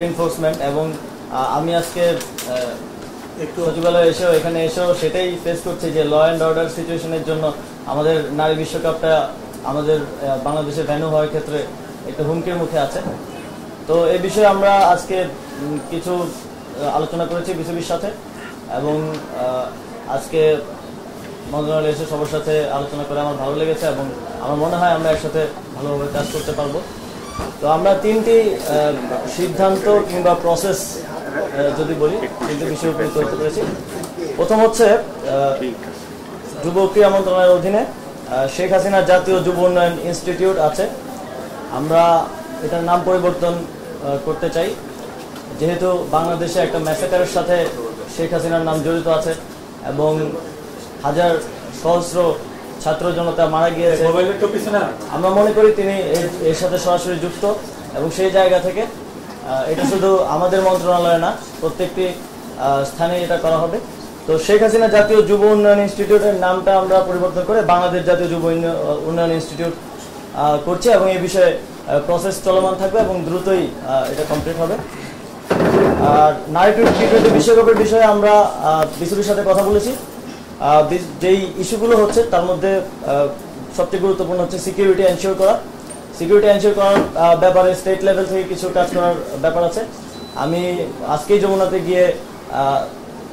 Enforcement এবং আমি আজকে সচিবালয়ে এখানে এসেও সেটাই ফেস করছি যে ল অ্যান্ড অর্ডার সিচুয়েশনের জন্য আমাদের নারী বিশ্বকাপটা আমাদের বাংলাদেশে ভেন্যু হওয়ার ক্ষেত্রে একটু হুমকির মুখে আছে। তো এই বিষয়ে আমরা আজকে কিছু আলোচনা করেছি বিসিবির সাথে এবং আজকে মন্ত্রণালয়ে এসে সবার সাথে আলোচনা করে আমার ভালো লেগেছে এবং আমার মনে হয় আমরা একসাথে ভালোভাবে কাজ করতে পারবো। তো আমরা তিনটি সিদ্ধান্ত কিংবা প্রসেস যদি বলি তিনটি বিষয়ে উপনীত হতে পেরেছি। প্রথম হচ্ছে যুব ক্রীড়া মন্ত্রণালয়ের অধীনে শেখ হাসিনা জাতীয় যুব উন্নয়ন ইনস্টিটিউট আছে, আমরা এটার নাম পরিবর্তন করতে চাই, যেহেতু বাংলাদেশে একটা ম্যাসাকারের সাথে শেখ হাসিনার নাম জড়িত আছে এবং হাজার সহস্র ছাত্র জনতা মারা গিয়েছে। আমরা মনে করি তিনি এর সাথে সরাসরি যুক্ত এবং সেই জায়গা থেকে এটা শুধু আমাদের মন্ত্রণালয়ে না, প্রত্যেকটি স্থানে এটা করা হবে। তো শেখ হাসিনা জাতীয় যুব উন্নয়ন ইনস্টিটিউটের নামটা আমরা পরিবর্তন করে বাংলাদেশ জাতীয় যুব উন্নয়ন ইনস্টিটিউট করছি এবং এই বিষয়ে প্রসেস চলমান থাকবে এবং দ্রুতই এটা কমপ্লিট হবে। আর নারী টি-20 বিশ্বকাপের বিষয়ে আমরা বিসিবির সাথে কথা বলেছি। যেই ইস্যুগুলো হচ্ছে তার মধ্যে সবচেয়ে গুরুত্বপূর্ণ হচ্ছে সিকিউরিটি এনশিওর করার ব্যাপারে স্টেট লেভেল থেকে কিছু কাজ করার ব্যাপার আছে। আমি আজকেই যমুনাতে গিয়ে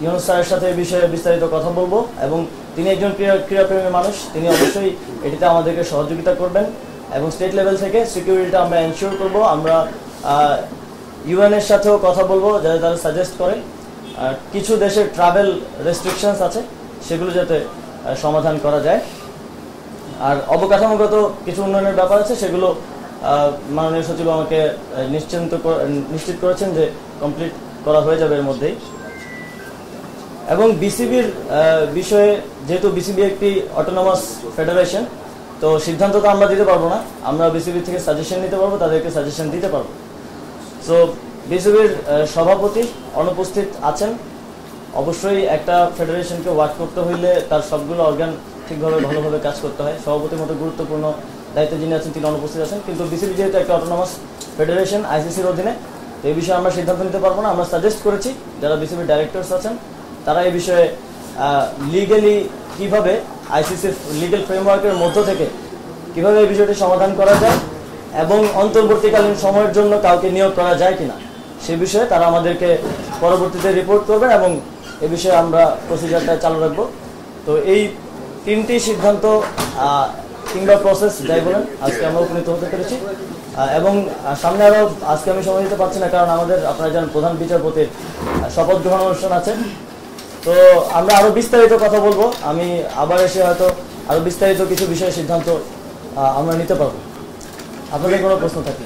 ইউনুস স্যারের সাথে এই বিষয়ে বিস্তারিত কথা বলবো এবং তিনি একজন ক্রীড়াপ্রেমী মানুষ, তিনি অবশ্যই এটিতে আমাদেরকে সহযোগিতা করবেন এবং স্টেট লেভেল থেকে সিকিউরিটিটা আমরা এনশিওর করব। আমরা ইউএন এর সাথেও কথা বলবো যাতে তারা সাজেস্ট করে কিছু দেশের ট্রাভেল রেস্ট্রিকশনস আছে সেগুলো যাতে সমাধান করা যায়। আর অবকাঠামোগত কিছু উন্নয়নের ব্যাপার আছে, সেগুলো মাননীয় সচিব আমাকে নিশ্চিত করেছেন যে কমপ্লিট করা হয়ে যাবে এর মধ্যেই। এবং বিসিবির বিষয়ে, যেহেতু বিসিবি একটি অটোনমাস ফেডারেশন, তো সিদ্ধান্ত তো আমরা দিতে পারবো না, আমরা বিসিবি থেকে সাজেশন নিতে পারবো, তাদেরকে সাজেশন দিতে পারবো। সো বিসিবির সভাপতি অনুপস্থিত আছেন। অবশ্যই একটা ফেডারেশনকে ওয়ার্ক করতে হইলে তার সবগুলো অর্গান ঠিকভাবে ভালোভাবে কাজ করতে হয়। সভাপতির মতো গুরুত্বপূর্ণ দায়িত্বে যিনি আছেন তিনি অনুপস্থিত আছেন, কিন্তু বিসিবি যেহেতু একটা অটোনমাস ফেডারেশন আইসিসির অধীনে, তো এই বিষয়ে আমরা সিদ্ধান্ত নিতে পারবো না। আমরা সাজেস্ট করেছি যারা বিসিবির ডাইরেক্টরস আছেন তারা এই বিষয়ে লিগালি কিভাবে আইসিসির লিগাল ফ্রেমওয়ার্কের মধ্য থেকে কিভাবে এই বিষয়টি সমাধান করা যায় এবং অন্তর্বর্তীকালীন সময়ের জন্য কাউকে নিয়োগ করা যায় কিনা সে বিষয়ে তারা আমাদেরকে পরবর্তীতে রিপোর্ট করবেন এবং এ বিষয়ে আমরা প্রসিজারটা চালু রাখবো। তো এই তিনটি সিদ্ধান্ত কিংবা প্রসেস যাই বলেন আজকে আমরা উপনীত হতে পেরেছি এবং সামনে আরও আজকে আমি সময় দিতে পারছি না, কারণ আমাদের আপনারা জানেন প্রধান বিচারপতির শপথ গ্রহণ অনুষ্ঠান আছে। তো আমরা আরও বিস্তারিত কথা বলবো, আমি আবার এসে হয়তো আরও বিস্তারিত কিছু বিষয়ে সিদ্ধান্ত আমরা নিতে পারবো। আপনাদের কোনো প্রশ্ন থাকলে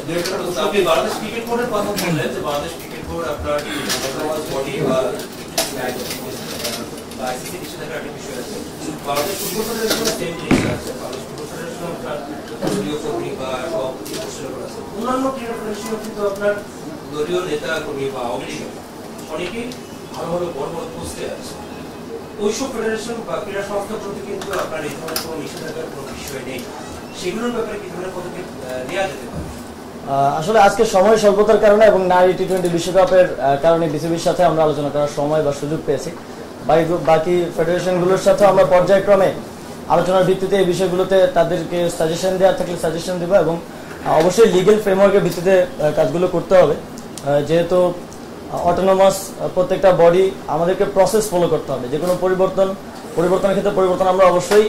অন্যান্য ক্রীড়া ফেডারেশন কিন্তু আপনার দলীয় নেতা কর্মী বা অনেকেই ভালো ভালো বড় বড় পোস্টে আছে। ওইসব ফেডারেশন বা ক্রীড়া সংস্থার প্রতি কিন্তু আপনার এই ধরনের কোনো নিষেধাজ্ঞার কোনো বিষয় নেই, সেগুলোর ব্যাপারে কি ধরনের পদক্ষেপ নেওয়া যেতে পারে? আসলে আজকে সময় স্বল্পতার কারণে এবং নারী টি-20 বিশ্বকাপের কারণে বিসিবির সাথে আমরা আলোচনা করার সময় বা সুযোগ পেয়েছি। বাকি ফেডারেশনগুলোর সাথে আমরা পর্যায়ক্রমে আলোচনার ভিত্তিতে এই বিষয়গুলোতে তাদেরকে সাজেশন দেওয়ার থাকলে সাজেশন দেবো এবং অবশ্যই লিগেল ফ্রেমওয়ার্কের ভিত্তিতে কাজগুলো করতে হবে। যেহেতু অটোনমাস প্রত্যেকটা বডি, আমাদেরকে প্রসেস ফলো করতে হবে। যে কোনো পরিবর্তনের ক্ষেত্রে পরিবর্তন আমরা অবশ্যই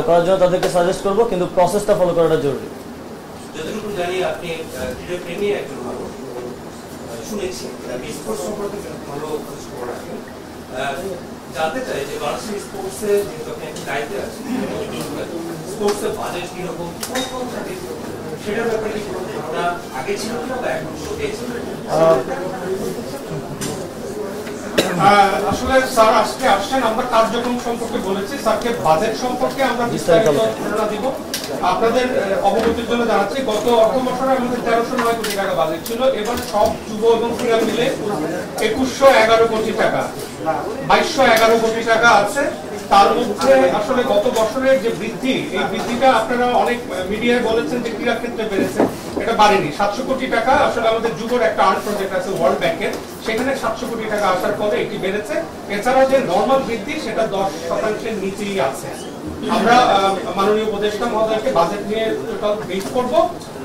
করার জন্য তাদেরকে সাজেস্ট করবো, কিন্তু প্রসেসটা ফলো করাটা জরুরি। যতটুকু জানি আপনি ক্রীড়াপ্রেমী একজন মানুষ, শুনেছি স্পোর্টস সম্পর্কে ভালো খবর রাখেন। জানতে চাই যে বাংলাদেশের স্পোর্টসে যেহেতু আপনি একটা দায়িত্বে আছেন, স্পোর্টসের বাজেট কিরকম, কোন থাকে সেটার ব্যাপারে কি কোনো ধারণা আগে ছিল কিনা বা এখন পেয়েছেন? আসলে স্যার আজকে আসছেন, আমরা কার্যক্রম সম্পর্কে বলেছি, স্যারকে বাজেট সম্পর্কে আমরা বিস্তারিত ধারণা দিব। আপনাদের অবগতির জন্য জানাচ্ছি, গত অর্থ বছরে আমাদের 1309 কোটি টাকা বাজেট ছিল, এবার সব যুব এবং ক্রীড়া মিলে 2111 কোটি টাকা, 2211 কোটি টাকা আছে। তার মধ্যে আসলে গত বছরের যে বৃদ্ধি, এই বৃদ্ধিটা আপনারা অনেক মিডিয়ায় বলেছেন যে ক্রীড়া ক্ষেত্রে বেড়েছে, এটা বাড়েনি। 700 কোটি টাকা আসলে আমাদের যুগের একটা আর্ট প্রজেক্ট আছে ওয়ার্ল্ড ব্যাংকের, সেখানে 700 কোটি টাকা আসার পরে এটি বেড়েছে। এছাড়াও যে নর্মাল বৃদ্ধি সেটা 10% নিচেই আছে। আমরা মাননীয় উপদেষ্টা মহোদয়কে বাজেট নিয়ে টোটাল ব্রিফ করব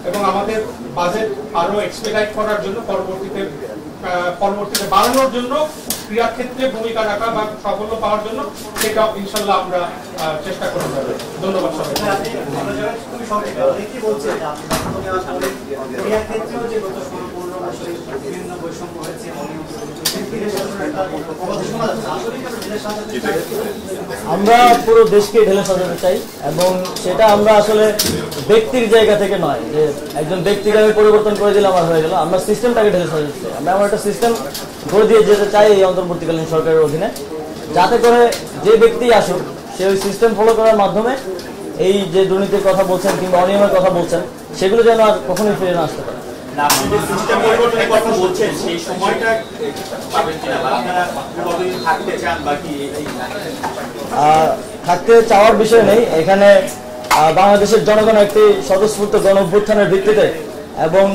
এবং আমাদের বাজেট আরো এক্সপেডাইট করার জন্য পরবর্তীতে বাড়ানোর জন্য ক্রীড়া ক্ষেত্রে ভূমিকা রাখা বা সাফল্য পাওয়ার জন্য সেটা ইনশাল্লাহ আমরা চেষ্টা করে যাব। ধন্যবাদ সবাইকে। আমরা পুরো দেশকে ঢেলে সাজাতে চাই এবং সেটা আমরা আসলে ব্যক্তির জায়গা থেকে নয় যে একজন ব্যক্তিকে আমি পরিবর্তন করে দিলাম আর হয়ে গেল। আমরা সিস্টেমটাকে ঢেলে সাজাতে চাই। আমরা এমন একটা সিস্টেম করে দিয়ে যেতে চাই এই অন্তর্বর্তীকালীন সরকারের অধীনে, যাতে করে যে ব্যক্তি আসুক সে ওই সিস্টেম ফলো করার মাধ্যমে এই যে দুর্নীতির কথা বলছেন কিংবা অনিয়মের কথা বলছেন সেগুলো যেন আর কখনোই ফিরে না আসতে পারে। থাকতে চাওয়ার বিষয় নেই এখানে। বাংলাদেশের জনগণ একটি স্বতঃস্ফূর্ত গণ অভ্যুত্থানের ভিত্তিতে এবং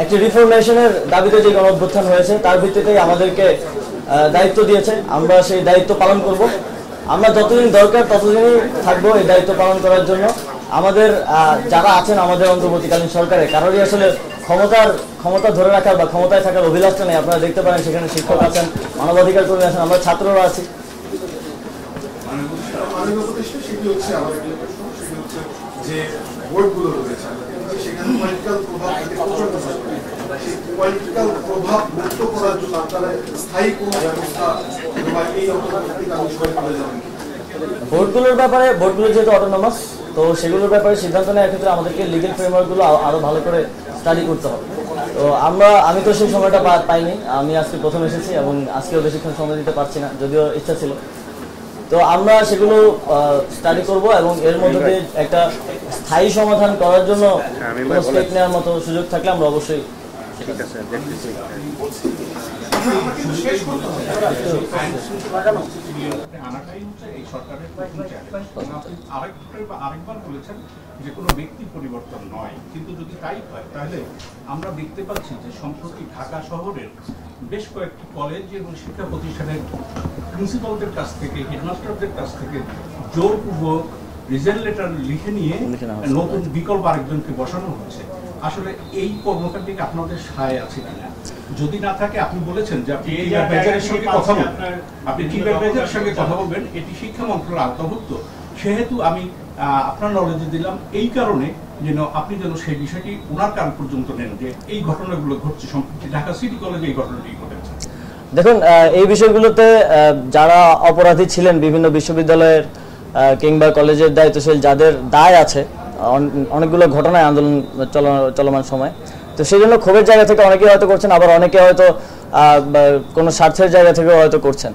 একটি রিফরমেশনের দাবিতে যে গণ অভ্যুত্থান হয়েছে তার ভিত্তিতেই আমাদেরকে দায়িত্ব দিয়েছে। আমরা সেই দায়িত্ব পালন করব। আমরা যতদিন দরকার ততদিনই থাকবো এই দায়িত্ব পালন করার জন্য। আমাদের যারা আছেন আমাদের অন্তর্বর্তীকালীন সরকারে কারোরই আসলে ক্ষমতা ধরে রাখার বা ক্ষমতায় থাকার অভিলাষটা নেই। আপনারা দেখতে পারেন সেখানে শিক্ষক আছেন, মানবাধিকার কর্মী আছেন, আমরা ছাত্ররা আছি। যে বোর্ডগুলো রয়েছে সেখানে পলিটিক্যাল প্রভাব মুক্ত করার জন্য আপনারা স্থায়ী কোনো ব্যবস্থা এই বোর্ডগুলোর ব্যাপারে, বোর্ডগুলো যেহেতু অটোনমাস, তো সেগুলোর ব্যাপারে সিদ্ধান্ত নেওয়ার ক্ষেত্রে আমাদেরকে লিগেল ফ্রেমওয়ার্কগুলো আরো ভালো করে স্টাডি করতে হবে। তো আমি তো সেই সময়টা পাইনি। আমি আজকে প্রথম এসেছি এবং আজকেও বেশিক্ষণ সময় দিতে পারছি না, যদিও ইচ্ছা ছিল। তো আমরা সেগুলো স্টাডি করব এবং এর মধ্যে দিয়ে একটা স্থায়ী সমাধান করার জন্য কোনো স্টেপ নেওয়ার মতো সুযোগ থাকলে আমরা অবশ্যই আরেকবার বলেছেন যে কোনো ব্যক্তি পরিবর্তন নয়, কিন্তু যদি তাই হয় তাহলে আমরা দেখতে পাচ্ছি যে সম্প্রতি ঢাকা শহরের বেশ কয়েকটি কলেজ এবং শিক্ষা প্রতিষ্ঠানের প্রিন্সিপালদের কাছ থেকে, হেডমাস্টারদের কাছ থেকে জোরপূর্বক রিজাইন লেটার লিখে নিয়ে নতুন বিকল্প আরেকজনকে বসানো হচ্ছে। আসলে এই কর্মকাণ্ডে আপনাদের সায় আছে কিনা? যদি না থাকে আপনি বলেছেন যে আপনি টিবের সঙ্গে কথা বলবেন, আপনি টিবের সঙ্গে কথা বলবেন, এটি শিক্ষা মন্ত্রণালয়ের আওতাভুক্ত। সেহেতু আমি আপনার নলেজে দিলাম এই কারণে যেন আপনি যেন সেই বিষয়টি ওনার কান পর্যন্ত নেন যে এই ঘটনাগুলো ঘটছে। সম্প্রতি ঢাকা সিটি কলেজে এই ঘটনাটি ঘটেছে। দেখুন, এই বিষয়গুলোতে যারা অপরাধী ছিলেন বিভিন্ন বিশ্ববিদ্যালয়ের কিংবা কলেজের দায়িত্বশীল যাদের দায় আছে অনেকগুলো ঘটনায় আন্দোলন চলমান সময়, তো সেই জন্য ক্ষোভের জায়গা থেকে অনেকে হয়তো করছেন, আবার অনেকে হয়তো কোনো স্বার্থের জায়গা থেকেও হয়তো করছেন।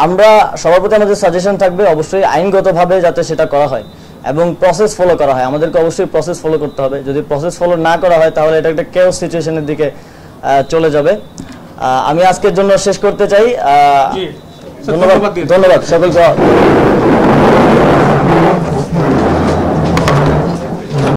আমরা সবার প্রতি আমাদের সাজেশন থাকবে অবশ্যই আইনগতভাবে যাতে সেটা করা হয় এবং প্রসেস ফলো করা হয়। আমাদেরকে অবশ্যই প্রসেস ফলো করতে হবে। যদি প্রসেস ফলো না করা হয় তাহলে এটা একটা কেওস সিচুয়েশনের দিকে চলে যাবে। আমি আজকের জন্য শেষ করতে চাই। ধন্যবাদ সকলকে।